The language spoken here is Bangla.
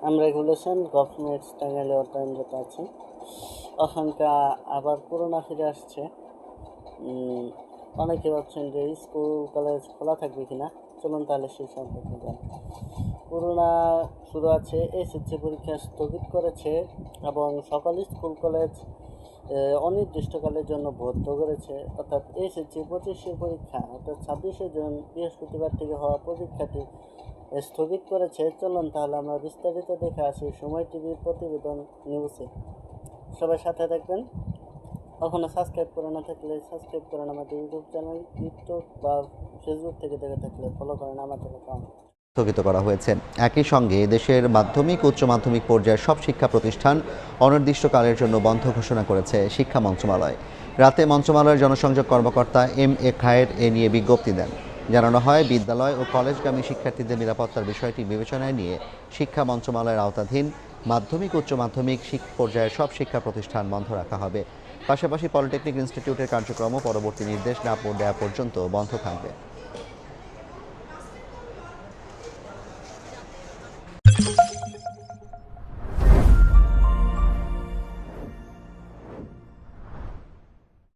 রেগুলেশন গভর্নমেন্ট টাঙ্গাইলে অধ্যয়নরত আছি। আশঙ্কা আবার করোনা ফিরে আসছে। অনেকে ভাবছেন যে স্কুল কলেজ খোলা থাকবে কিনা। চলুন তাহলে সেই সম্পর্কে জানি। করোনা শুরু আছে, এসএসসি পরীক্ষা স্থগিত করেছে এবং সকল স্কুল কলেজ অনির্দিষ্টকালের জন্য বন্ধ করেছে। অর্থাৎ এসএসসি 25-এর পরীক্ষা অর্থাৎ 26শে জুন বৃহস্পতিবার থেকে হওয়া পরীক্ষাটি স্থগিত করেছে। চলুন তাহলে আমরা বিস্তারিত দেখে আসি সময় টিভির প্রতিবেদন নিউজে। সবাই সাথে থাকবেন। এখনও সাবস্ক্রাইব করে না থাকলে সাবস্ক্রাইব করেন আমাদের ইউটিউব চ্যানেল, টিকটক বা ফেসবুক থেকে দেখে থাকলে ফলো করেন আমাদের অ্যাকাউন্ট। স্থগিত করা হয়েছে। একই সঙ্গে দেশের মাধ্যমিক উচ্চ মাধ্যমিক পর্যায়ের সব শিক্ষা প্রতিষ্ঠান অনির্দিষ্টকালের জন্য বন্ধ ঘোষণা করেছে শিক্ষা মন্ত্রণালয়। রাতে মন্ত্রণালয়ের জনসংযোগ কর্মকর্তা এম.এ. খায়ের এ নিয়ে বিজ্ঞপ্তি দেন। জানানো হয়, বিদ্যালয় ও কলেজগামী শিক্ষার্থীদের নিরাপত্তার বিষয়টি বিবেচনায় নিয়ে শিক্ষা মন্ত্রণালয়ের আওতাধীন মাধ্যমিক উচ্চ মাধ্যমিক পর্যায়ের সব শিক্ষা প্রতিষ্ঠান বন্ধ রাখা হবে। পাশাপাশি পলিটেকনিক ইনস্টিটিউটের কার্যক্রমও পরবর্তী নির্দেশ না দেওয়া পর্যন্ত বন্ধ থাকবে।